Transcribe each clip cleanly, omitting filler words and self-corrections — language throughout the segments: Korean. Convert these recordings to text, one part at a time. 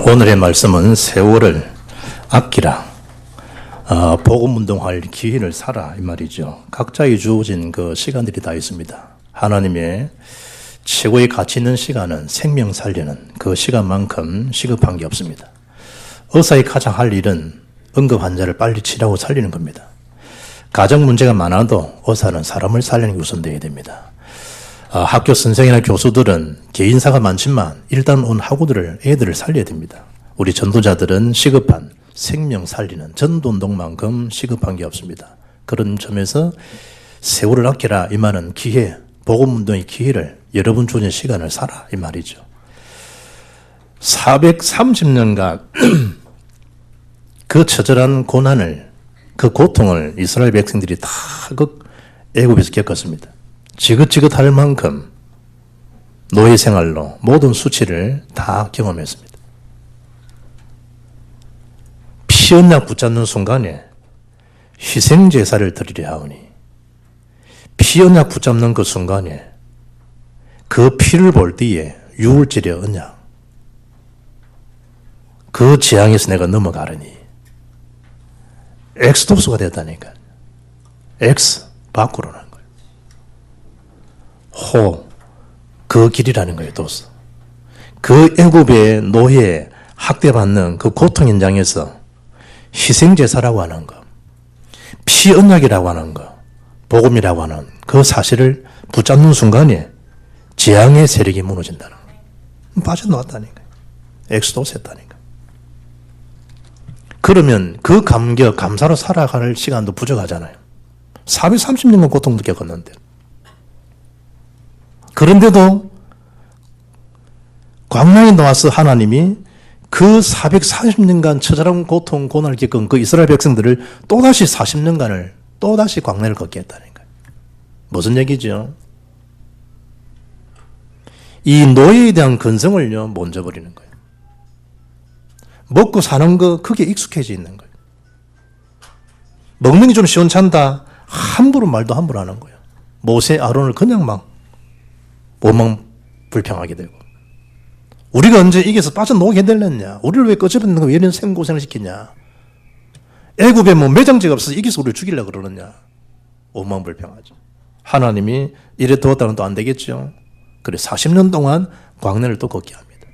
오늘의 말씀은 세월을 아끼라, 복음운동할 기회를 사라 이 말이죠. 각자에 주어진 그 시간들이 다 있습니다. 하나님의 최고의 가치 있는 시간은 생명 살리는 그 시간만큼 시급한 게 없습니다. 의사의 가장 할 일은 응급 환자를 빨리 치료하고 살리는 겁니다. 가정 문제가 많아도 의사는 사람을 살리는 게 우선되어야 됩니다. 학교 선생이나 교수들은 개인사가 많지만 일단 온 학우들을, 애들을 살려야 됩니다. 우리 전도자들은 시급한 생명 살리는 전도운동만큼 시급한 게 없습니다. 그런 점에서 세월을 아끼라 이 말은 기회, 복음운동의 기회를 여러분 주어진 시간을 사라 이 말이죠. 430년간 그 처절한 고난을, 그 고통을 이스라엘 백성들이 다 애굽에서 겪었습니다. 지긋지긋할 만큼 노예 생활로 모든 수치를 다 경험했습니다. 피 언약 붙잡는 순간에 희생제사를 드리려 하오니, 피 언약 붙잡는 그 순간에 그 피를 볼 때에 유울질의 언약, 그 재앙에서 내가 넘어가려니 엑스도스가 됐다니까. 엑스 밖으로는 그 길이라는 거예요. 도스. 그 애굽의 노예 학대받는 그 고통 현장에서 희생제사라고 하는 거, 피언약이라고 하는 거, 복음이라고 하는 그 사실을 붙잡는 순간에 재앙의 세력이 무너진다는 거. 빠져나왔다니까요. 엑스도스 했다니까. 그러면 그 감격, 감사로 살아갈 시간도 부족하잖아요. 430년간 고통도 겪었는데. 그런데도 광야에 나와서 하나님이 그 440년간 처절한 고통, 고난을 겪은 그 이스라엘 백성들을 또다시 40년간을 또다시 광야를 걷게 했다는 거예요. 무슨 얘기죠? 이 노예에 대한 근성을요, 못 잊어버리는 거예요. 먹고 사는 거, 그게 익숙해져 있는 거예요. 먹는 게 좀 시원찮다. 함부로 말도 함부로 하는 거예요. 모세, 아론을 그냥 막 오만 불평하게 되고, 우리가 언제 이게서 빠져나오게 해달랬냐? 우리를 왜 꺼져버리는 거 왜 이런 생고생을 시키냐? 애굽에 뭐 매장지가 없어서 이게서 우리를 죽이려고 그러느냐? 오만 불평하죠. 하나님이 이래 두었다는 또 안 되겠죠. 그래 40년 동안 광야를 또 걷게 합니다.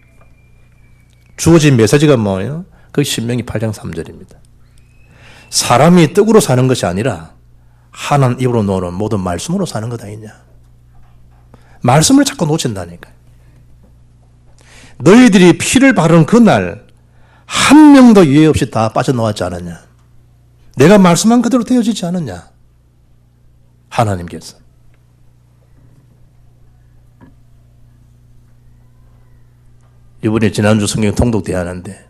주어진 메시지가 뭐예요? 그 신명기 8장 3절입니다. 사람이 떡으로 사는 것이 아니라 하나님 입으로 노는 모든 말씀으로 사는 것 아니냐? 말씀을 자꾸 놓친다니까요. 너희들이 피를 바른 그날 한 명도 유해 없이 다 빠져나왔지 않았냐? 내가 말씀한 그대로 되어지지 않았냐? 하나님께서. 이번에 지난주 성경 통독돼야 하는데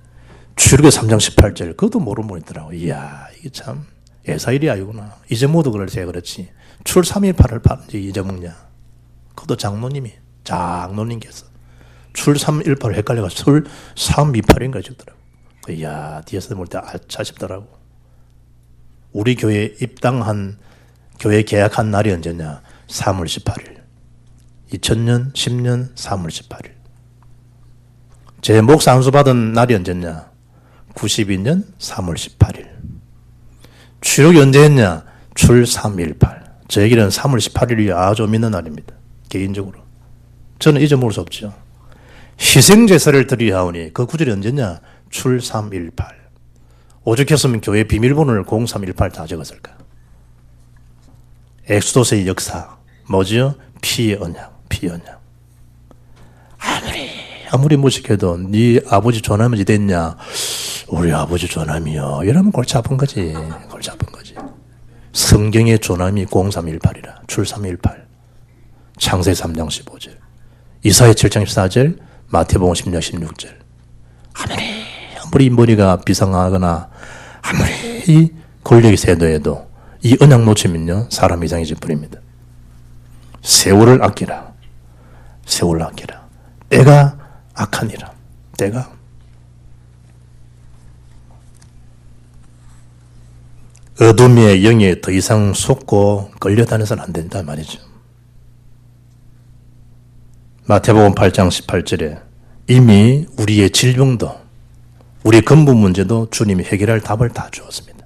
출애굽기 3장 18절 그것도 모르는 분 있더라고. 이야, 이게 참 에사일이 아니구나. 잊어먹어도 그렇지. 출 318을 파는지 잊어먹냐? 그것도 장로님께서 출 318을 헷갈려가지고 출 328인가 적더라고. 이야, 뒤에서 볼 때 아차 싶더라고. 우리 교회에 입당한, 교회 계약한 날이 언제냐? 3월 18일. 2000년, 10년 3월 18일. 제 목사 안수 받은 날이 언제냐? 92년 3월 18일. 출애굽이 언제 했냐? 출 318. 저에게는 3월 18일이 아주 믿는 날입니다. 개인적으로. 저는 잊어먹을 수 없죠. 희생제사를 드리려 하오니 그 구절이 언제냐? 출 318. 오죽했으면 교회 비밀번호를 0318 다 적었을까? 엑소도스의 역사. 뭐지요? 피의 언약. 아무리 무식해도 네 아버지 조남이 됐냐? 우리 아버지 조남이요. 이러면 골치 아픈 거지. 성경의 조남이 0318이라. 출 318. 창세기 3장 15절. 이사야 7장 14절. 마태복음 10장 16절. 아무리 머리가 비상하거나 아무리 권력이 세도해도 이 언약 놓치면요 사람 이상해질 뿐입니다. 세월을 아끼라. 때가 악하니라. 때가 어둠의 영에 더 이상 속고 끌려다녀서는 안 된다 말이죠. 마태복음 8장 18절에 이미 우리의 질병도 우리의 근본 문제도 주님이 해결할 답을 다 주었습니다.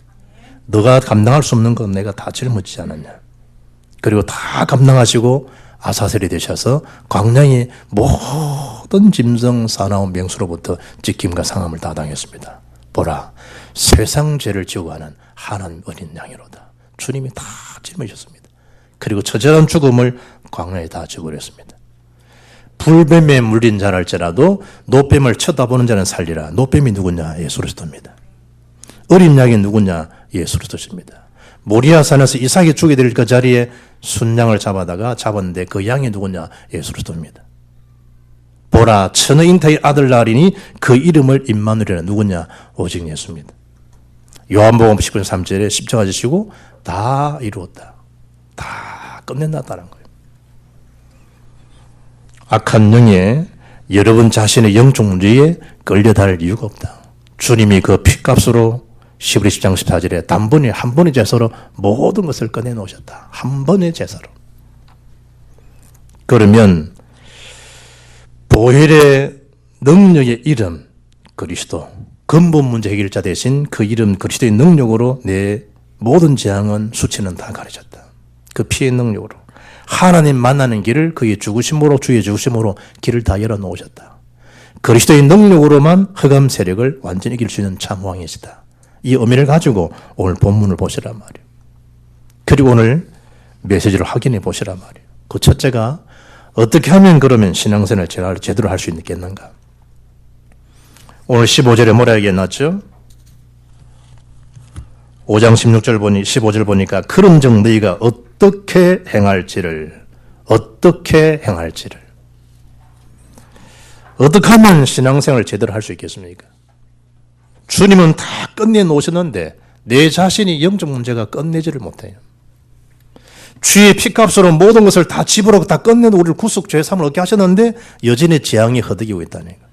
너가 감당할 수 없는 건 내가 다 짊어지지 않았냐. 그리고 다 감당하시고 아사셀이 되셔서 광야의 모든 짐승 사나운 맹수로부터 지킴과 상함을 다 당했습니다. 보라, 세상 죄를 지고 가는 하나님 어린 양이로다. 주님이 다 짊어지셨습니다. 그리고 처절한 죽음을 광야에 다 지어버렸습니다. 불뱀에 물린 자랄지라도 노뱀을 쳐다보는 자는 살리라. 노뱀이 누구냐? 예수 그리스도입니다. 어린 양이 누구냐? 예수 그리스도십니다. 모리아 산에서 이삭이 죽게 될 그 자리에 순양을 잡았는데 그 양이 누구냐? 예수 그리스도입니다. 보라, 처녀 잉타의 아들 낳으리니 그 이름을 임마누엘이라. 누구냐? 오직 예수입니다. 요한복음 19장 3절에 십자가 지시고 다 이루었다. 다 끝낸다는 거예요. 악한 영에 여러분 자신의 영적 문제에 끌려다닐 이유가 없다. 주님이 그 피값으로 시브리 10장 14절에 단번에 한 번의 제사로 모든 것을 꺼내놓으셨다. 한 번의 제사로. 그러면 보혈의 능력의 이름 그리스도, 근본 문제 해결자 대신 그 이름 그리스도의 능력으로 내 모든 재앙은 수치는 다 가려졌다. 그 피의 능력으로 하나님 만나는 길을 그의 죽으심으로, 주의 죽으심으로 길을 다 열어놓으셨다. 그리스도의 능력으로만 흑암 세력을 완전히 이길 수 있는 참 왕이시다. 이 의미를 가지고 오늘 본문을 보시란 말이에요. 그리고 오늘 메시지를 확인해 보시란 말이에요. 그 첫째가 어떻게 하면 그러면 신앙생활을 제대로 할 수 있겠는가? 오늘 15절에 뭐라 얘기해놨죠? 5장 15절 보니까 그런즉 너희가 어떻게 행할지를 어떻게 하면 신앙생활을 제대로 할 수 있겠습니까? 주님은 다 끝내놓으셨는데 내 자신이 영적 문제가 끝내지를 못해요. 주의 피값으로 모든 것을 다 집으로 다 끝내도 우리를 구속 죄삼을 얻게 하셨는데 여전히 재앙이 허덕이고 있다는 거예요.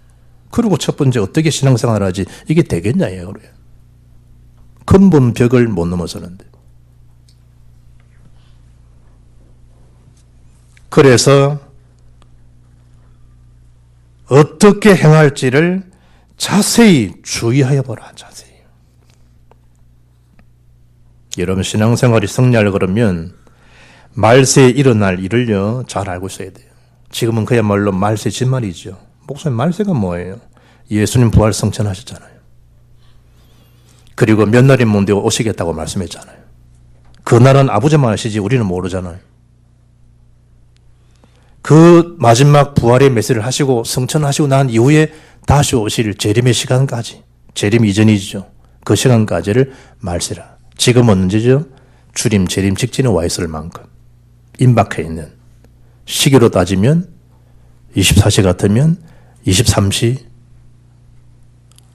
그리고 첫 번째 어떻게 신앙생활을 하지? 이게 되겠냐예요. 그래요. 근본 벽을 못 넘어서는데. 그래서 어떻게 행할지를 자세히 주의하여 보라. 자세히. 여러분 신앙생활이 승리하려 그러면 말세에 일어날 일을요 잘 알고 있어야 돼요. 지금은 그야말로 말세 진말이죠. 목사님 말세가 뭐예요? 예수님 부활 성천하셨잖아요. 그리고 몇 날이 못 되고 오시겠다고 말씀했잖아요. 그날은 아버지만 아시지 우리는 모르잖아요. 그 마지막 부활의 메시지를 하시고 성천하시고 난 이후에 다시 오실 재림의 시간까지, 재림 이전이죠. 그 시간까지를 말세라. 지금 언제죠? 주님 재림 직전에 와 있을 만큼 임박해 있는 시기로 따지면 24시 같으면 23시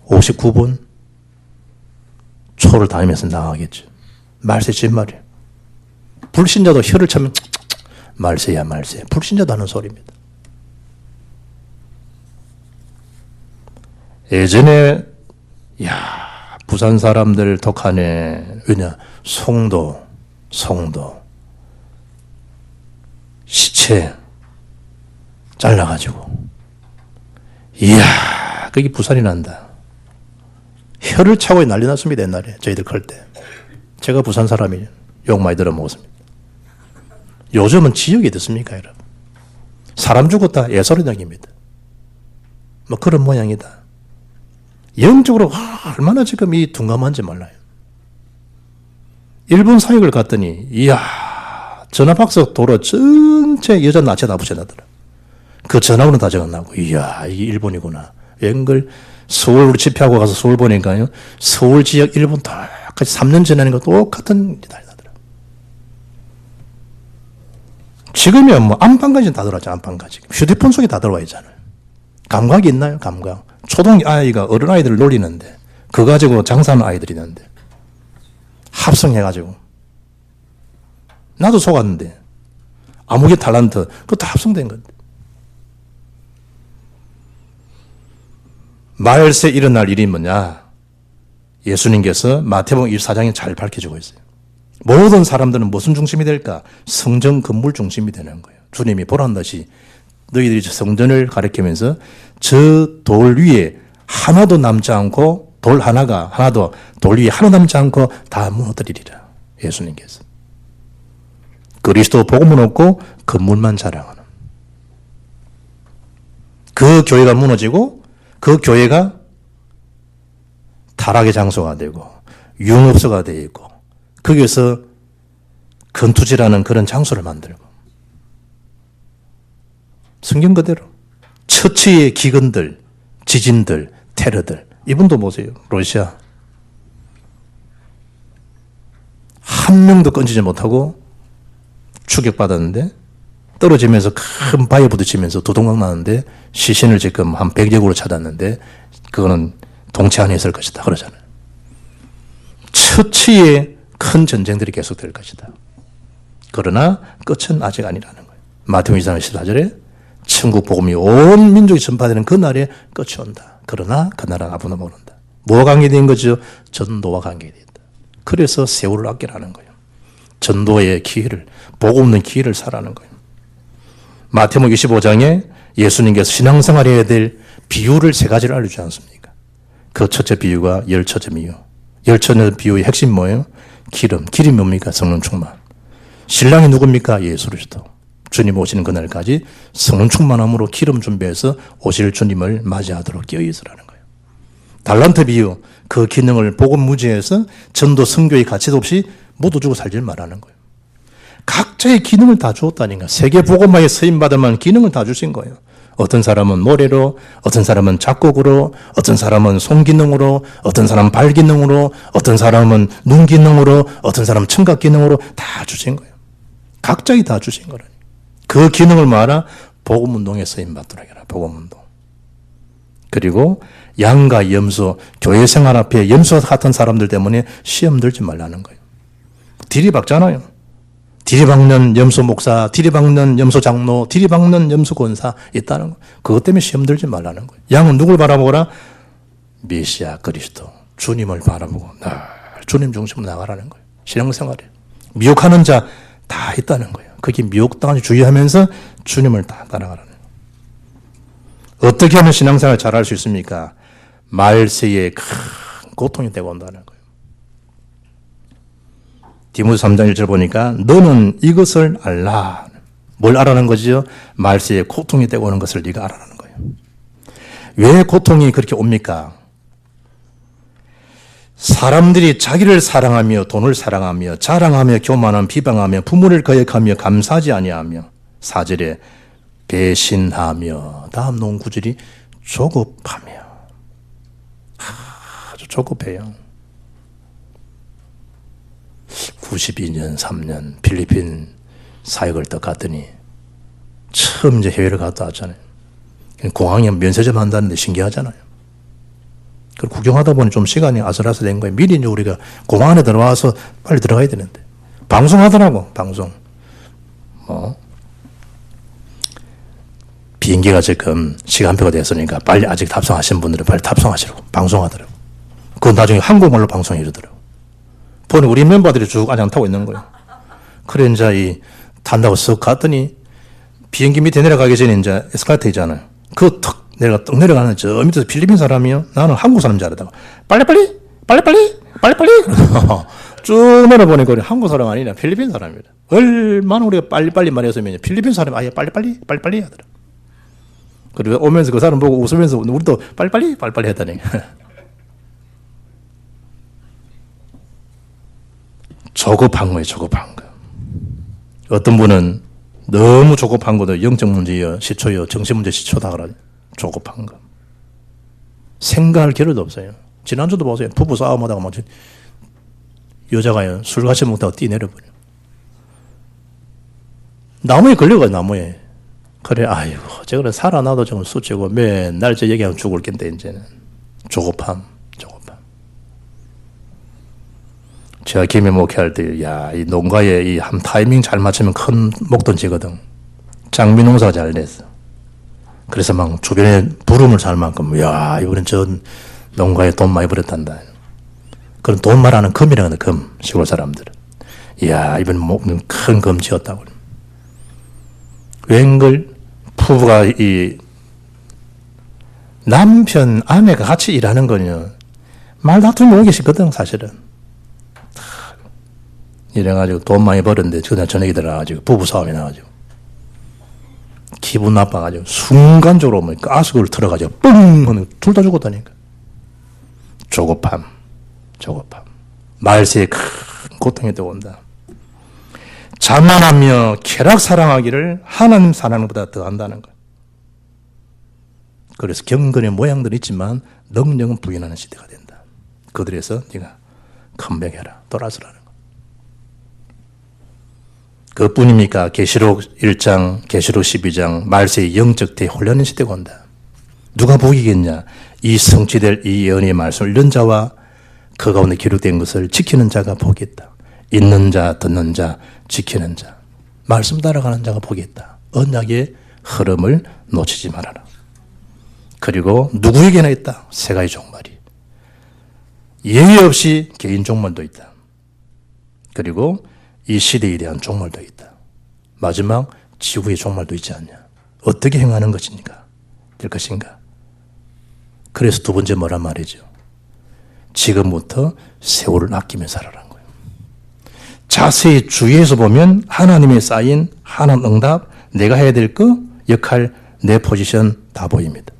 59분 초를 다니면서 나가겠죠. 말세 진말이에요. 불신자도 혀를 차면 말세야 말세. 불신자도 하는 소리입니다. 예전에 부산 사람들 독하네. 왜냐? 송도 시체 잘라가지고 그게 부산이 난다. 혀를 차고 난리 났습니다. 옛날에 저희들 클 때. 제가 부산 사람이 욕 많이 들어먹었습니다. 요즘은 지역이 듣습니까 여러분? 사람 죽었다 예설의당입니다. 뭐 그런 모양이다. 영적으로 얼마나 지금 이 둔감한지 몰라요. 일본 사역을 갔더니 전화박스 도로 전체 여자 나체 다 붙여놨더라. 그 전화번호 다 적어놨고 이게 일본이구나. 연글 서울 우리 집회하고 가서 서울 보니까요. 서울 지역 일본 똑같이 3년 전에 거 똑같은 일이 나더라. 지금이야 뭐 안방까지 다 들어왔죠. 안방까지. 휴대폰 속에 다 들어와 있잖아요. 감각이 있나요? 감각. 초등 아이가 어른 아이들을 놀리는데 그거 가지고 장사하는 아이들이 있는데 합성해가지고 나도 속았는데 암흑의 탤런트 그것도 합성된 건데 말세 일어날 일이 뭐냐? 예수님께서 마태복음 24장에 잘 밝혀주고 있어요. 모든 사람들은 무슨 중심이 될까? 성전 건물 중심이 되는 거예요. 주님이 보란 듯이 너희들이 저 성전을 가리키면서 저 돌 위에 하나도 남지 않고 돌 하나가 하나도 돌 위에 하나 남지 않고 다 무너뜨리리라. 예수님께서. 그리스도 복음은 없고 건물만 자랑하는. 그 교회가 무너지고 그 교회가 타락의 장소가 되고 융업소가 되어 있고 거기에서 건투지라는 그런 장소를 만들고 성경 그대로 처치의 기근들, 지진들, 테러들 이분도 보세요. 러시아 한 명도 건지지 못하고 추격받았는데 떨어지면서 큰 바위에 부딪히면서 두동강 나는데 시신을 지금 한 100여구로 찾았는데 그거는 동체 안에 있을 것이다 그러잖아요. 처치의 큰 전쟁들이 계속될 것이다. 그러나 끝은 아직 아니라는 거예요. 마태복음 24장 14절에 천국 복음이 온 민족이 전파되는 그 날에 끝이 온다. 그러나 그 날은 아무도 모른다. 뭐와 관계된 거죠? 전도와 관계되어 있다. 그래서 세월을 아끼라는 거예요. 전도의 기회를, 복음 없는 기회를 사라는 거예요. 마태복음 25장에 예수님께서 신앙생활 해야 될 비유를 3가지를 알려주지 않습니까? 그 첫째 비유가 열처제 비유. 열처제 비유의 핵심 뭐예요? 기름. 기름이 뭡니까? 성령 충만. 신랑이 누굽니까? 예수 그리스도. 주님 오시는 그날까지 성령 충만함으로 기름 준비해서 오실 주님을 맞이하도록 깨어있으라는 거예요. 달란트 비유. 그 기능을 복음 무지해서 전도 선교의 가치도 없이 모두 주고 살지 말라는 거예요. 각자의 기능을 다 주었다니까. 세계 복음화에 쓰임받을 만한 기능을 다 주신 거예요. 어떤 사람은 노래로, 어떤 사람은 작곡으로, 어떤 사람은 손 기능으로, 어떤 사람은 발 기능으로, 어떤 사람은 눈 기능으로, 어떤 사람은 청각 기능으로 다 주신 거예요. 각자에 다 주신 거라니. 그 기능을 뭐하라? 복음운동에 쓰임받도록 해라. 복음운동. 그리고 양과 염소, 교회 생활 앞에 염소 같은 사람들 때문에 시험 들지 말라는 거예요. 디리박잖아요. 디리박는 염소 목사, 디리박는 염소 장로, 디리박는 염소 권사 있다는 거. 그것 때문에 시험 들지 말라는 거예요. 양은 누굴 바라보거라? 메시아 그리스도, 주님을 바라보고 늘 주님 중심으로 나가라는 거예요. 신앙생활에 미혹하는 자 다 있다는 거예요. 거기 미혹당하지 주의하면서 주님을 다 따라가라는 거예요. 어떻게 하면 신앙생활을 잘할 수 있습니까? 말세에 큰 고통이 되고 온다는 거예요. 디모데 3장 1절 보니까 너는 이것을 알라. 뭘 알아라는 거죠? 말세에 고통이 되고 오는 것을 네가 알아라는 거예요. 왜 고통이 그렇게 옵니까? 사람들이 자기를 사랑하며 돈을 사랑하며 자랑하며 교만하며 비방하며 부모를 거역하며 감사하지 아니하며 4절에 배신하며 다음 놓은 9절이 조급하며 아주 조급해요. 92년 3년 필리핀 사역을 딱 갔더니 처음 이제 해외를 갔다 왔잖아요. 공항에 면세점 한다는데 신기하잖아요. 그리고 구경하다 보니 좀 시간이 아슬아슬한 거예요. 미리 이제 우리가 공항 안에 들어와서 빨리 들어가야 되는데. 방송하더라고, 방송. 비행기가 지금 시간표가 됐으니까 빨리 아직 탑승하신 분들은 빨리 탑승하시라고 방송하더라고. 그건 나중에 한국말로 방송해 주더라고. 보니 우리 멤버들이 쭉 아직 안 타고 있는 거예요. 그래, 이제 탄다고 쓱 갔더니 비행기 밑에 내려가기 전에 이제 에스컬레이터 있잖아요. 그거 턱 내려가는 저 밑에서 필리핀 사람이요. 나는 한국 사람인 줄 알았다가 빨리빨리 쭉 내려보니까 한국 사람 아니라 필리핀 사람이다. 얼마나 우리가 빨리빨리 말했으면 필리핀 사람이 아예 빨리빨리 하더라. 그리고 오면서 그 사람 보고 웃으면서 우리도 빨리빨리 했다니. 조급한 거예요, 조급한 거. 어떤 분은 너무 조급한 것도 영적 문제요, 시초요, 정신 문제 시초다 그러죠. 조급한 거. 생각할 겨를도 없어요. 지난주도 보세요. 부부 싸움하다가 막 여자가요, 술 같이 먹다가 뛰내려버려. 나무에 걸려가요, 나무에. 그래, 아이고, 저거는 살아나도 좀 수치고 맨날 저 얘기하면 죽을 겐데, 이제는. 조급함. 제가 김해 목회할 때, 이 농가에 이 한 타이밍 잘 맞추면 큰 목돈지거든. 장미 농사가 잘 됐어. 그래서 막 주변에 부름을 살 만큼, 이번엔 저 농가에 돈 많이 벌었단다. 그런 돈 말하는 금이라는 금, 시골 사람들은. 이번엔 큰 금 지었다고. 웬걸 부부가 이 남편, 아내가 같이 일하는 거는요, 말다툼이 오기 쉽거든, 사실은. 이래가지고 돈 많이 벌었는데, 그날 저녁에 들어가가지고, 부부싸움이 나가지고. 기분 나빠가지고, 순간적으로 뭐 가스를 틀어가지고, 뻥! 하면 둘 다 죽었다니까. 조급함. 말세에 큰 고통이 들어온다. 자만하며 쾌락 사랑하기를 하나님 사랑하는 것보다 더 한다는 거예요. 그래서 경건의 모양들이 있지만 능력은 부인하는 시대가 된다. 그들에서 네가 컴백해라. 돌아서라는 거. 그뿐입니까? 계시록 1장, 계시록 12장, 말세의 영적 대혼련의 시대가 온다. 누가 보이겠냐? 이 성취될 이 예언의 말씀을 읽는 자와 그 가운데 기록된 것을 지키는 자가 보겠다. 있는 자, 듣는 자, 지키는 자. 말씀 따라가는 자가 보겠다. 언약의 흐름을 놓치지 말아라. 그리고 누구에게나 있다. 세 가지 종말이. 예의 없이 개인 종말도 있다. 그리고 이 시대에 대한 종말도 있다. 마지막 지구의 종말도 있지 않냐. 어떻게 행하는 것입니까? 될 것인가? 그래서 두 번째 뭐란 말이죠. 지금부터 세월을 아끼며 살아라는 거예요. 자세히 주의해서 보면 하나님의 쌓인 하나님 응답, 내가 해야 될 거, 역할, 내 포지션 다 보입니다.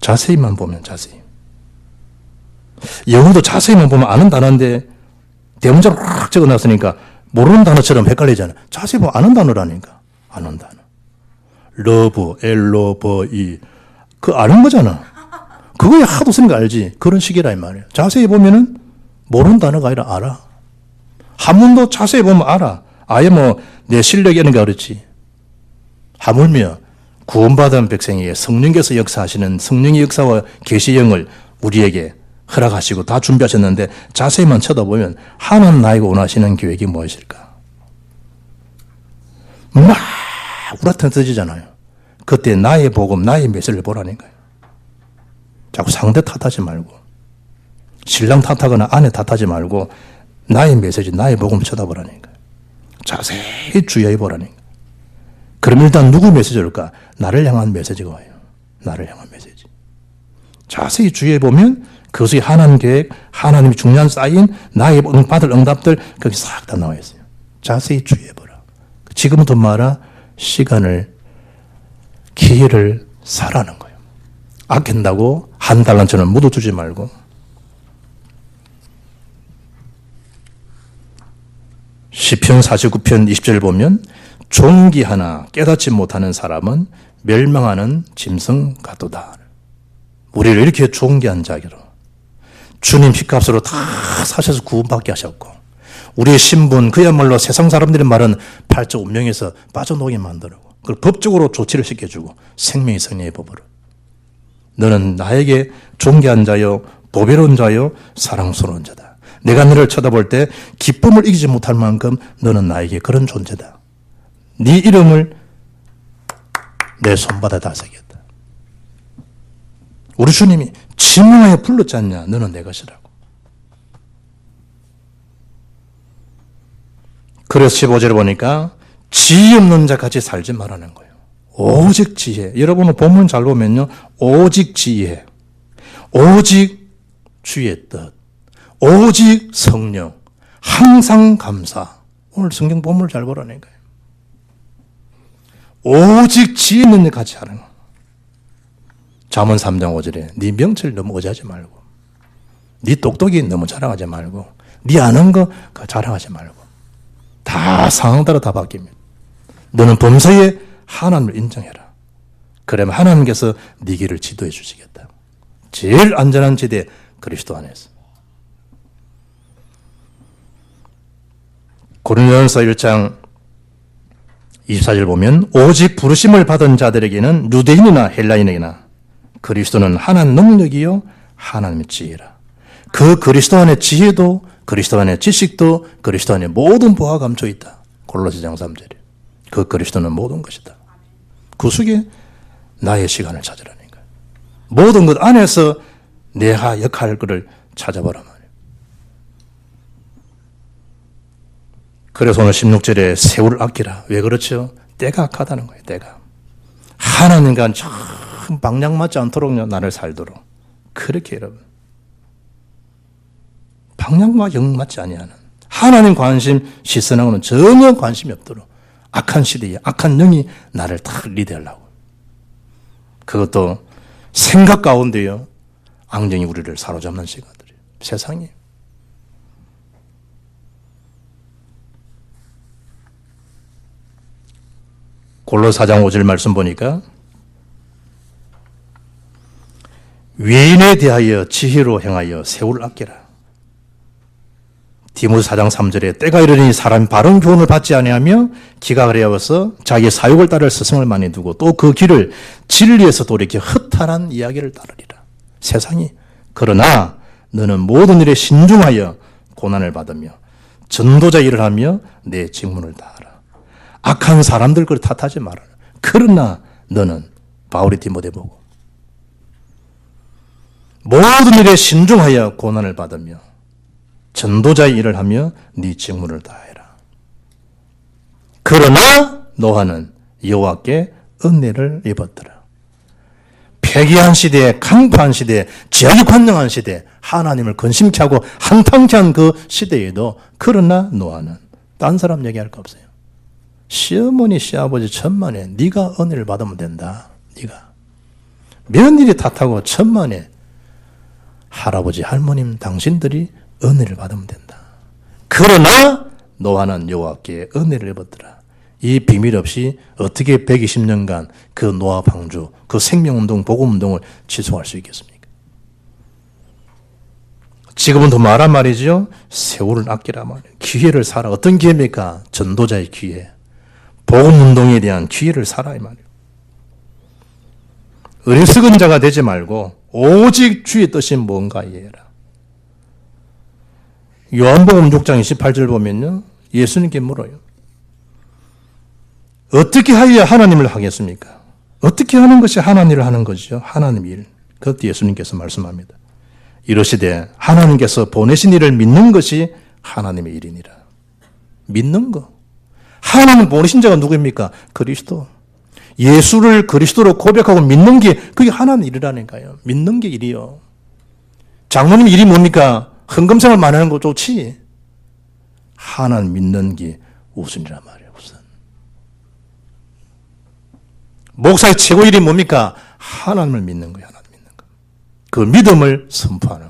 자세히만 보면 자세히. 영어도 자세히만 보면 아는 단어인데 대문자로 확 적어놨으니까 모르는 단어처럼 헷갈리잖아. 자세히 보면 아는 단어라니까. 아는 단어. 러브, L-O-V-E. 그거 아는 거잖아. 그거에 하도 쓰는 거 알지. 그런 식이라 이 말이에요. 자세히 보면은 모르는 단어가 아니라 알아. 한문도 자세히 보면 알아. 아예 뭐 내 실력이 있는 게 그렇지. 하물며 구원받은 백성에게 성령께서 역사하시는 성령의 역사와 계시형을 우리에게 허락하시고 다 준비하셨는데 자세히만 쳐다보면 하나님 나에게 원하시는 계획이 무엇일까? 막 우라통 터지잖아요. 그때 나의 복음, 나의 메시지를 보라니까요. 자꾸 상대 탓하지 말고 신랑 탓하거나 아내 탓하지 말고 나의 메시지, 나의 복음을 쳐다보라니까요. 자세히 주의해 보라니까. 그럼 일단 누구 메시지일까? 나를 향한 메시지가 와요. 나를 향한 메시지. 자세히 주의해 보면 그것이 하나님 계획, 하나님이 중요한 사인, 나의 받을 응답들 거기 싹 다 나와 있어요. 자세히 주의해 보라. 지금부터 말아 시간을, 기회를 사라는 거예요. 아낀다고 한 달란처럼 묻어두지 말고. 시편 49편 20절 보면 존귀하나 깨닫지 못하는 사람은 멸망하는 짐승 같도다. 우리를 이렇게 존귀한 자기로 주님 피값으로 다 사셔서 구원받게 하셨고 우리의 신분 그야말로 세상 사람들이 말은 팔적 운명에서 빠져나오게 만들고 그걸 법적으로 조치를 시켜주고 생명의 승리의 법으로 너는 나에게 존귀한 자요 보배로운 자요 사랑스러운 자다. 내가 너를 쳐다볼 때 기쁨을 이기지 못할 만큼 너는 나에게 그런 존재다. 네 이름을 내 손바닥에 다 새겼다. 우리 주님이 지명하여 불렀지 않냐? 너는 내 것이라고. 그래서 15절에 보니까 지혜 없는 자같이 살지 말라는 거예요. 오직 지혜. 여러분은 본문 잘 보면요. 오직 지혜. 오직 주의 뜻. 오직 성령, 항상 감사. 오늘 성경 본문을 잘 보라니까요. 오직 지혜 있는 일 같이 하는 거. 잠언 3장 5절에 네 명철 너무 의지하지 말고 네 똑똑이 너무 자랑하지 말고 네 아는 거 자랑하지 말고 다 상황 따라 다 바뀝니다. 너는 범사에 하나님을 인정해라. 그러면 하나님께서 네 길을 지도해 주시겠다. 제일 안전한 지대 그리스도 안에서. 고린도전서 1장 24절 보면 오직 부르심을 받은 자들에게는 유대인이나 헬라인에게나 그리스도는 하나님 능력이요 하나님의 지혜라. 그 그리스도 안에 지혜도 그리스도 안에 지식도 그리스도 안에 모든 보화가 감춰 있다. 골로새장 3절에 그 그리스도는 모든 것이다. 그 속에 나의 시간을 찾으라니까. 모든 것 안에서 내가 역할 것을 찾아보라 말이에요. 그래서 오늘 16절에 세월을 아끼라. 왜 그렇죠? 때가 악하다는 거예요. 때가. 하나님과 참 방향맞지 않도록 나를 살도록. 그렇게 여러분. 방향과 영 맞지 아니하는 하나님 관심 시선하고는 전혀 관심이 없도록 악한 시대에 악한 영이 나를 다 리드하려고. 그것도 생각 가운데요. 앙정이 우리를 사로잡는 시간들이에요. 세상에. 골로새 4장 5절 말씀 보니까 외인에 대하여 지혜로 행하여 세월을 아끼라. 디모데 4장 3절에 때가 이르니 사람이 바른 교훈을 받지 아니하며 기각을 해와서 자기의 사욕을 따를 스승을 많이 두고 또 그 길을 진리에서 돌이켜 허탄한 이야기를 따르리라. 세상이 그러나 너는 모든 일에 신중하여 고난을 받으며 전도자 일을 하며 내 직분을 다하라. 악한 사람들 걸 탓하지 말아라. 그러나 너는 바울이 디모데 보고 모든 일에 신중하여 고난을 받으며 전도자의 일을 하며 네 직무를 다해라. 그러나 노아는 여호와께 은혜를 입었더라. 패기한 시대에 강포한 시대에 제약이 관능한 시대에 하나님을 근심케 하고 한탕케 한 그 시대에도 그러나 노아는 딴 사람 얘기할 거 없어요. 시어머니 시아버지 천만에 네가 은혜를 받으면 된다. 네가 며느리 탓하고 천만에 할아버지 할머님 당신들이 은혜를 받으면 된다. 그러나 노아는 여호와께 은혜를 입었더라. 이 비밀 없이 어떻게 120년간 그 노아 방주, 그 생명운동, 복음운동을 지속할 수 있겠습니까? 지금은 더 말한 말이죠. 세월을 아끼라 말이에요. 기회를 살아. 어떤 기회입니까? 전도자의 기회. 복음운동에 대한 기회를 살아 이 말이에요. 어리석은 자가 되지 말고 오직 주의 뜻이 뭔가 이해해라. 요한복음 6장 28절 보면요. 예수님께 물어요. 어떻게 하여야 하나님을 하겠습니까? 어떻게 하는 것이 하나님을 하는 것이죠? 하나님 일. 그것도 예수님께서 말씀합니다. 이러시되 하나님께서 보내신 일을 믿는 것이 하나님의 일이니라. 믿는 거. 하나님 보내신 자가 누구입니까? 그리스도. 예수를 그리스도로 고백하고 믿는 게 그게 하나님 일이라니까요. 믿는 게 일이요. 장로님 일이 뭡니까? 헌금생활 많이 하는 거 좋지. 하나님 믿는 게 우선이란 말이에요. 우선. 목사의 최고 일이 뭡니까? 하나님을 믿는 거예요. 하나님 믿는 거. 그 믿음을 선포하는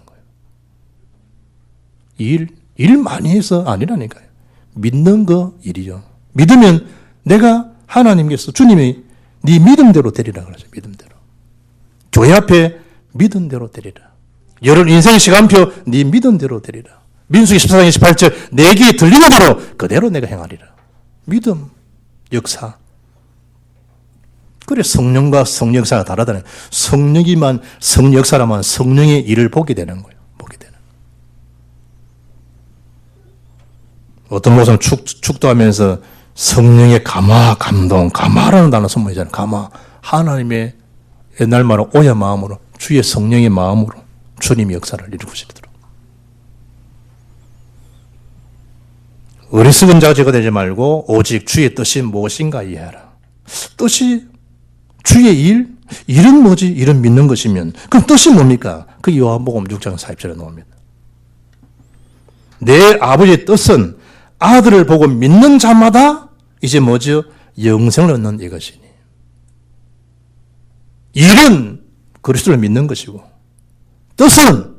거예요. 일 많이 해서 아니라니까요. 믿는 거 일이요. 믿으면 내가 하나님께서 주님이 네 믿음대로 되리라 그러죠. 믿음대로. 교회 앞에 믿음대로 되리라. 여러 인생의 시간표 네 믿음대로 되리라. 민수기 14장 28절 내 귀에 들리는 대로 그대로 내가 행하리라. 믿음, 역사. 그래 성령과 성령 역사가 다르다는 성령이만 성령 역사라면 성령의 일을 보게 되는 거예요. 보게 되는. 어떤 목사는 축도하면서 성령의 감화, 감동, 감화라는 단어 선포하잖아요. 감화. 하나님의 옛날 말로 오야 마음으로 주의 성령의 마음으로 주님의 역사를 이루시도록. 어리석은 자가 되지 말고 오직 주의 뜻이 무엇인가 이해하라. 뜻이 주의 일은 뭐지? 일은 믿는 것이면 그럼 뜻이 뭡니까? 그 요한복음 6장 40절에 나옵니다. 내 아버지의 뜻은 아들을 보고 믿는 자마다 이제 뭐죠? 영생을 얻는 이것이니. 일은 그리스도를 믿는 것이고 뜻은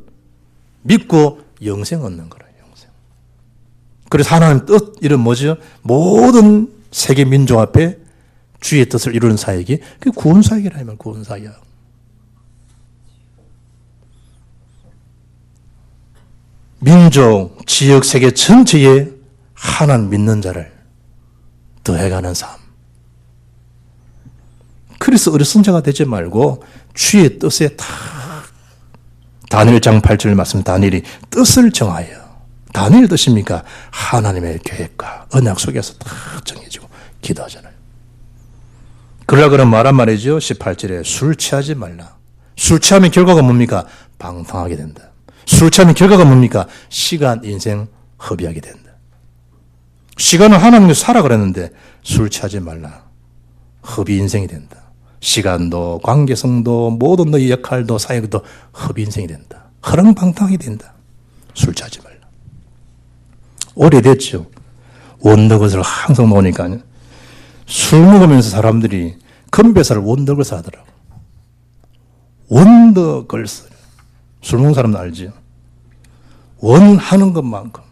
믿고 영생 얻는 거라. 영생. 그래서 하나님 뜻 이런 뭐죠? 모든 세계 민족 앞에 주의 뜻을 이루는 사역이 그게 구원 사역이라 하면 구원 사역. 민족, 지역, 세계 전체에 하나님 믿는 자를 더해가는 삶. 그래서 어리석은 자가 되지 말고 주의 뜻에 다 다니엘 1장 8절 말씀 다니엘이 뜻을 정하여 다니엘 뜻입니까? 하나님의 계획과 언약 속에서 다 정해지고 기도하잖아요. 그러라 그런 말한 말이죠. 18절에 술 취하지 말라. 술 취하면 결과가 뭡니까? 방탕하게 된다. 술 취하면 결과가 뭡니까? 시간, 인생 허비하게 된다. 시간은 하나님께서 사라 그랬는데 술 취하지 말라. 허비 인생이 된다. 시간도 관계성도 모든 너의 역할도 사역도 헛인생이 된다. 허랑방탕이 된다. 술 취하지 말라. 오래됐죠. 원더것을 항상 먹으니까 술 먹으면서 사람들이 건배사를 원더것을 하더라고. 원더걸스. 술 먹는 사람도 알지. 원하는 것만큼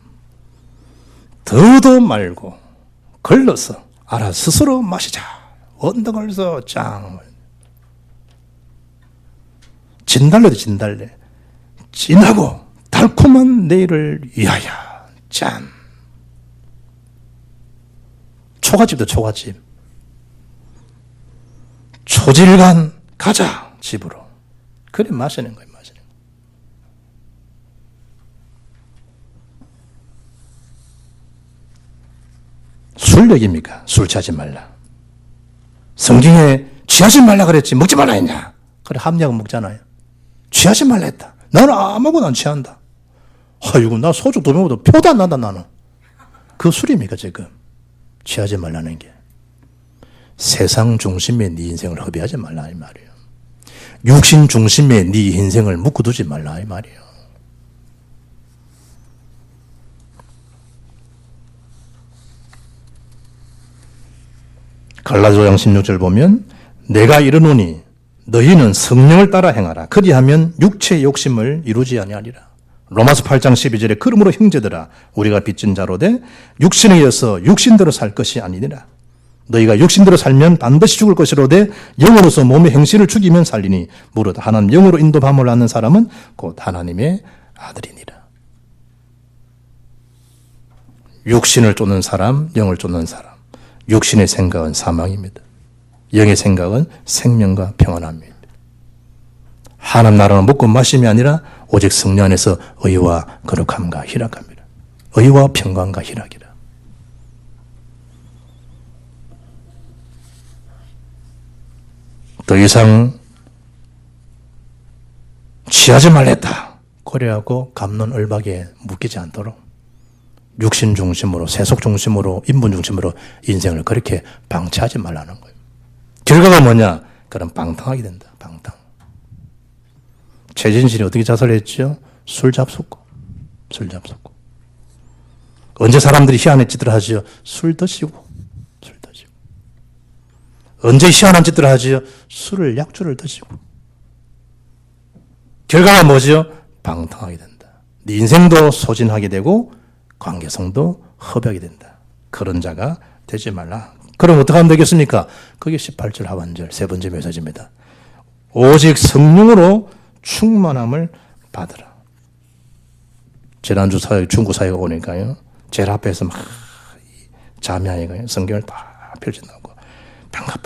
더도 말고 걸러서 알아 스스로 마시자. 원더걸스 짱. 진달래도 진달래. 진하고 달콤한 내일을 위하여 짠. 초가집도 초가집. 초질간 가자 집으로. 그래 마시는 거예요. 마시는 거. 술 얘기입니까? 술 취하지 말라. 성경에 취하지 말라 그랬지 먹지 말라 했냐? 그래 함약은 먹잖아요. 취하지 말라 했다. 나는 아무거나 안 취한다. 아이고 나 소주 2병 먹어도 표도 안 난다 나는. 그 술입니까 지금? 취하지 말라는 게. 세상 중심에 네 인생을 허비하지 말라 이 말이에요. 육신 중심에 네 인생을 묶어두지 말라 이 말이에요. 갈라디아서 16절 보면 내가 이르노니 너희는 성령을 따라 행하라. 그리하면 육체의 욕심을 이루지 아니하리라. 로마서 8장 12절에 그러므로 형제들아 우리가 빚진 자로 돼 육신에 의해서 육신대로 살 것이 아니니라. 너희가 육신대로 살면 반드시 죽을 것이로되 영으로서 몸의 행실을 죽이면 살리니 무릇 하나님 영으로 인도함을 받는 사람은 곧 하나님의 아들이니라. 육신을 쫓는 사람, 영을 쫓는 사람. 육신의 생각은 사망입니다. 영의 생각은 생명과 평안함입니다. 하나님 나라는 먹고 마심이 아니라 오직 성령 안에서 의와 거룩함과 희락함이라. 의와 평강과 희락이라. 더 이상 취하지 말랬다. 고려하고 갑론을박에 묶이지 않도록 육신 중심으로, 세속 중심으로, 인분 중심으로 인생을 그렇게 방치하지 말라는 거예요. 결과가 뭐냐? 그럼 방탕하게 된다. 방탕. 최진실이 어떻게 자살했죠? 술 잡숫고. 술 잡숫고. 언제 사람들이 희한한 짓들을 하지요? 술 드시고. 술 드시고. 언제 희한한 짓들을 하지요? 술을, 약주를 드시고. 결과가 뭐지요? 방탕하게 된다. 네 인생도 소진하게 되고 관계성도 허비하게 된다. 그런 자가 되지 말라. 그럼 어떻게 하면 되겠습니까? 그게 18절 하반절 세 번째 메시지입니다. 오직 성령으로 충만함을 받으라. 지난주 사역, 중고 사역가 오니까요. 제일 앞에서 막 자매아이가 성경을 다 펼쳐나오고 반갑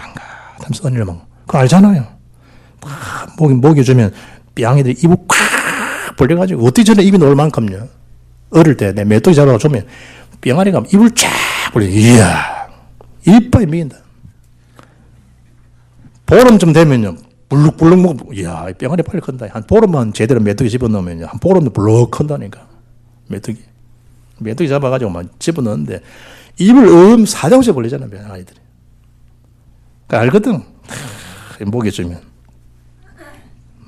하면서 언니를 막 그거 알잖아요. 막 먹여주면 뿅이들이 입을 콱 벌려가지고 어떻게 전에 입이 나올 만큼요. 어릴 때 내 메뚜기 잡아가 주면 뿅아리가 입을 쫙 벌려. 이야 이빨이 미인다. 보름쯤 되면요. 불룩불룩 먹고, 이야, 뿅아리 빨리 큰다. 한 보름만 제대로 메뚜기 집어넣으면 한 보름도 불룩 큰다니까. 메뚜기. 메뚜기 잡아가지고 막 집어넣는데 입을 사정없이 벌리잖아, 아이들이. 그러니까 알거든. 먹여주면.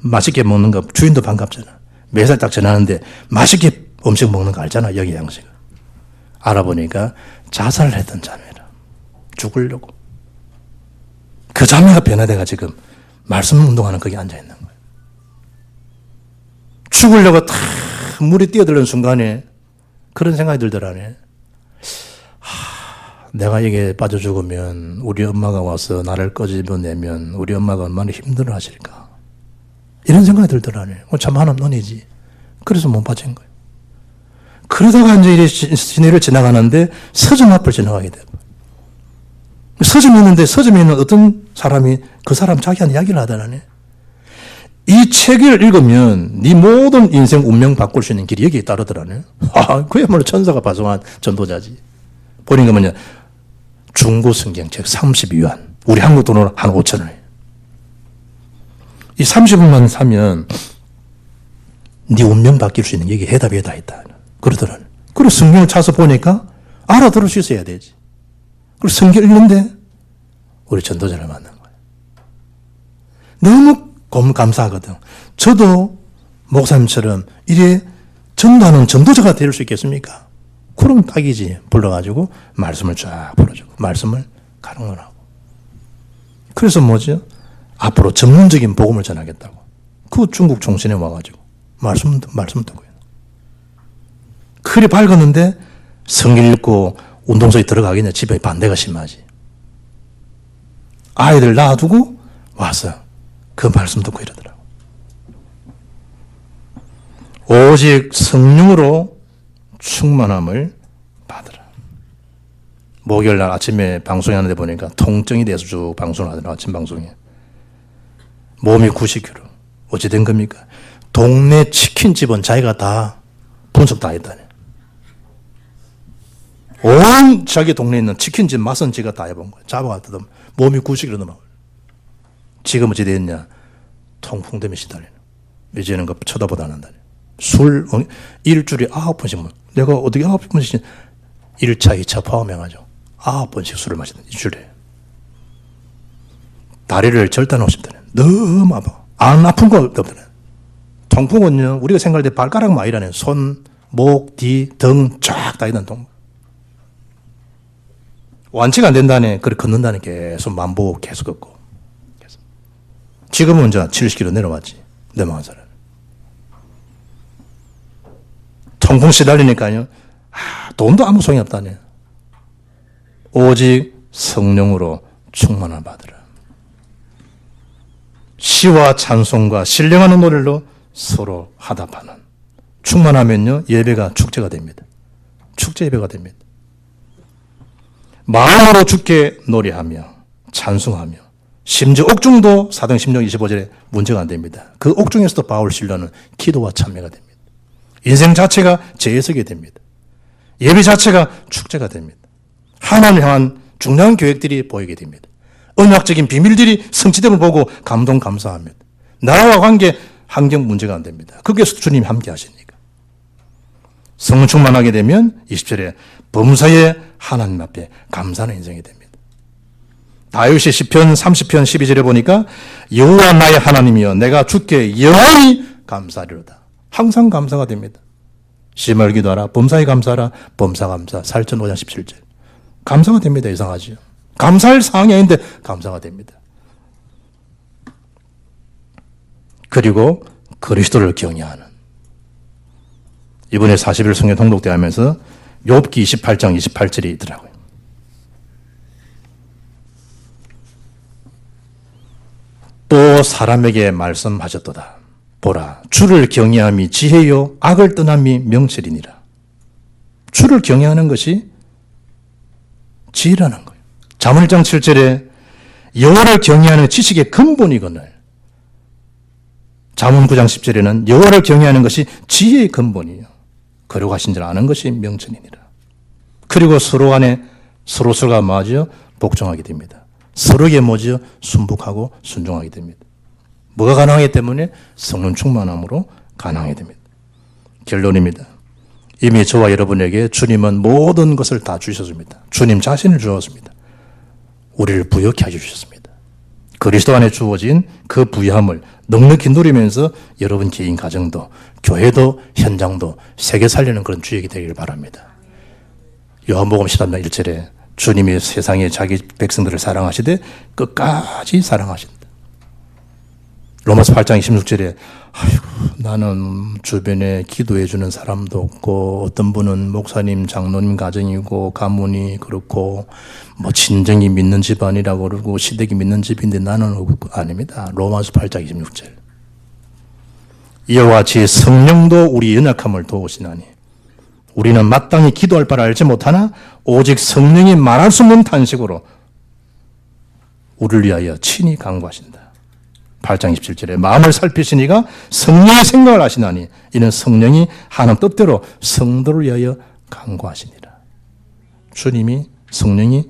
맛있게 먹는 거 주인도 반갑잖아. 매살 딱 전하는데 맛있게 음식 먹는 거 알잖아, 여기 양식. 알아보니까 자살을 했던 자매라. 죽으려고. 그 자매가 변화돼가 지금 말씀 운동하는 거기 앉아있는 거예요. 죽으려고 탁 물이 뛰어들는 순간에 그런 생각이 들더라네. 내가 여기에 빠져 죽으면 우리 엄마가 와서 나를 꺼집어내면 우리 엄마가 얼마나 힘들어 하실까. 이런 생각이 들더라네. 참 하나님 은혜지. 그래서 못 빠진 거예요. 그러다가 이제 시내를 지나가는데 서점 앞을 지나가게 돼요. 서점이 있는데 서점에 있는 어떤 사람이 그 사람 자기한테 이야기를 하더라네. 이 책을 읽으면 네 모든 인생 운명 바꿀 수 있는 길이 여기에 따르더라네. 그야말로 천사가 발송한 전도자지. 보니까 뭐냐. 중고 성경책 32권. 우리 한국 돈으로 한 5천 원이에요. 이 30원만 사면 네 운명 바뀔 수 있는 여기 해답이 다 있다. 그러더라네. 그리고 성경을 찾아서 보니까 알아들을 수 있어야 되지. 그리고 성경 읽는데 우리 전도자를 만난 거예요. 너무 감사하거든. 저도 목사님처럼 이래 전도하는 전도자가 될 수 있겠습니까? 그럼 딱이지. 불러가지고 말씀을 쫙 풀어주고 말씀을 가능하고. 그래서 뭐죠? 앞으로 전문적인 복음을 전하겠다고. 그 중국 총신에 와가지고 말씀 듣고. 그리 밝았는데 성경 읽고 운동소에 들어가겠냐. 집에 반대가 심하지. 아이들 놔두고 와서 그 말씀 듣고 이러더라고. 오직 성령으로 충만함을 받으라. 목요일날 아침에 방송하는데 보니까 통증이 돼서 쭉 방송을 하더라고. 아침 방송에. 몸이 90kg. 어찌 된 겁니까? 동네 치킨집은 자기가 다 분석 다 했다네. 온 자기 동네에 있는 치킨집 맛은 지가 다 해본 거야. 잡아갔더니 몸이 90kg 넘어. 지금 어찌 됐냐? 통풍 때문에 시달리는. 이제는 그 쳐다보다 안 한다네. 술 일주일에 9번씩 먹어. 내가 어떻게 9번씩 1차, 2차 포함해가지고 9번씩 술을 마시는 일주일에. 다리를 절단하고 싶다네. 너무 아파. 안 아픈 거 없다네. 통풍은요, 우리가 생각할 때 발가락만 아니라네. 손, 목, 뒤, 등 쫙 다 있는 통풍. 완치가 안 된다네. 그래 걷는다네. 계속 만보 계속 걷고. 계속. 지금은 이제 70kg 내려왔지. 내망한 사람. 통풍 시달리니까요. 돈도 아무 소용이 없다네. 오직 성령으로 충만함을 받으라. 시와 찬송과 신령하는 노래로 서로 화답하는. 충만하면요. 예배가 축제가 됩니다. 축제 예배가 됩니다. 마음으로 주께 노래하며 찬송하며 심지어 옥중도 사도행 10장 25절에 문제가 안 됩니다. 그 옥중에서도 바울 신라는 기도와 참여가 됩니다. 인생 자체가 재해석이 됩니다. 예배 자체가 축제가 됩니다. 하나님을 향한 중요한 계획들이 보이게 됩니다. 언약적인 비밀들이 성취됨을 보고 감동 감사합니다. 나라와 관계 환경 문제가 안 됩니다. 거기에서 주님이 함께 하시니까. 성령 충만하게 되면 20절에 범사에 하나님 앞에 감사하는 인생이 됩니다. 다윗이 시편 30편 12절에 보니까 여호와 나의 하나님이여 내가 주께 영원히 감사하리로다. 항상 감사가 됩니다. 심을 기도하라. 범사에 감사하라. 범사 감사. 살전 5장 17절. 감사가 됩니다. 이상하죠. 감사할 사항이 아닌데 감사가 됩니다. 그리고 그리스도를 경외하는. 이번에 40일 성경 통독대 하면서 욥기 28장 28절이 있더라고요. 또 사람에게 말씀하셨도다. 보라, 주를 경외함이 지혜요, 악을 떠남이 명철이니라. 주를 경외하는 것이 지혜라는 거예요. 잠언 1장 7절에 여호와를 경외하는 지식의 근본이거늘. 잠언 9장 10절에는 여호와를 경외하는 것이 지혜의 근본이에요. 거룩하신 줄 아는 것이 명철이니라. 그리고 서로 간에 서로가 뭐죠? 복종하게 됩니다. 서로에게 뭐죠? 순복하고 순종하게 됩니다. 뭐가 가능하기 때문에 성령 충만함으로 가능하게 됩니다. 결론입니다. 이미 저와 여러분에게 주님은 모든 것을 다 주셨습니다. 주님 자신을 주었습니다. 우리를 부여케 해주셨습니다. 그리스도 안에 주어진 그 부여함을 넉넉히 누리면서 여러분 개인 가정도 교회도 현장도 세계 살리는 그런 주역이 되기를 바랍니다. 요한복음 13장 1절에 주님이 세상에 자기 백성들을 사랑하시되 끝까지 사랑하신다. 로마서 8장 26절에 아이고 나는 주변에 기도해 주는 사람도 없고 어떤 분은 목사님 장로님 가정이고 가문이 그렇고 뭐 친정이 믿는 집안이라고 그러고 시댁이 믿는 집인데 나는 없고 아닙니다. 로마서 8장 26절. 이와 같이 성령도 우리 연약함을 도우시나니 우리는 마땅히 기도할 바를 알지 못하나 오직 성령이 말할 수 없는 탄식으로 우리를 위하여 친히 간구하신다. 8장 27절에 마음을 살피시니가 성령의 생각을 하시나니 이는 성령이 하나님 뜻대로 성도를 위하여 간구하시니라. 주님이 성령이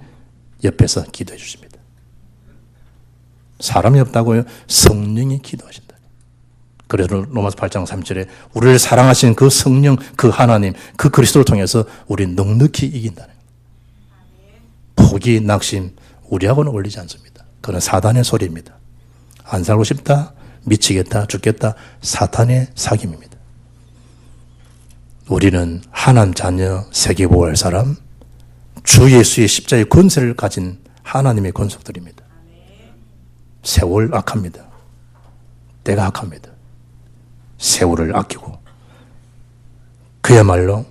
옆에서 기도해 주십니다. 사람이 없다고요? 성령이 기도하신다. 그래서 로마서 8장 3절에 우리를 사랑하신 그 성령, 그 하나님, 그 그리스도를 통해서 우리는 넉넉히 이긴다는 거예요. 포기, 낙심 우리하고는 어울리지 않습니다. 그건 사단의 소리입니다. 안 살고 싶다, 미치겠다, 죽겠다, 사탄의 사귐입니다. 우리는 하나님 자녀, 세계보호할 사람, 주 예수의 십자의 권세를 가진 하나님의 권속들입니다. 세월 악합니다. 때가 악합니다. 세월을 아끼고 그야말로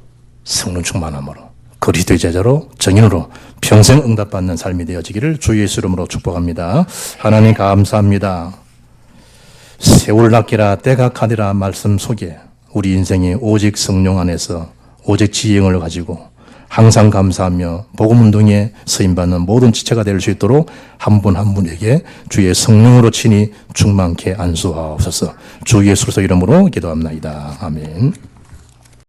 성령 충만함으로 그리스도의 제자로 정인으로 평생 응답받는 삶이 되어지기를 주 예수 이름으로 축복합니다. 하나님 감사합니다. 세월을 아끼라 때가 악하니라 말씀 속에 우리 인생이 오직 성령 안에서 오직 지혜를 가지고 항상 감사하며 복음운동에 쓰임받는 모든 지체가 될 수 있도록 한 분 한 분에게 주의 성령으로 친히 충만케 안수하옵소서. 주 예수의 이름으로 기도합나이다. 아멘.